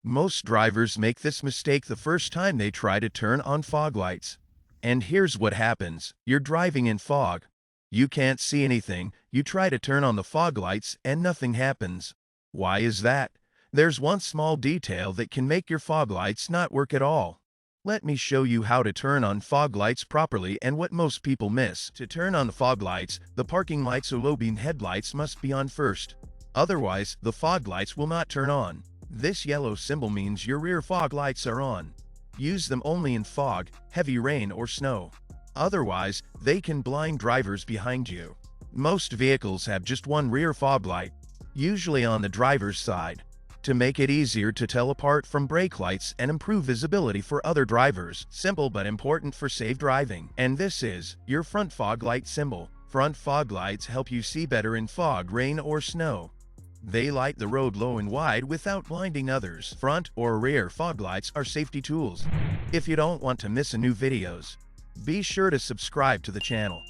Most drivers make this mistake the first time they try to turn on fog lights. And here's what happens. You're driving in fog. You can't see anything, you try to turn on the fog lights and nothing happens. Why is that? There's one small detail that can make your fog lights not work at all. Let me show you how to turn on fog lights properly and what most people miss. To turn on the fog lights, the parking lights or low beam headlights must be on first. Otherwise, the fog lights will not turn on. This yellow symbol means your rear fog lights are on. Use them only in fog, heavy rain or snow. Otherwise, they can blind drivers behind you. Most vehicles have just one rear fog light, usually on the driver's side. To make it easier to tell apart from brake lights and improve visibility for other drivers, simple but important for safe driving. And this is your front fog light symbol. Front fog lights help you see better in fog, rain or snow. They light the road low and wide without blinding others. Front or rear fog lights are safety tools. If you don't want to miss a new videos, be sure to subscribe to the channel.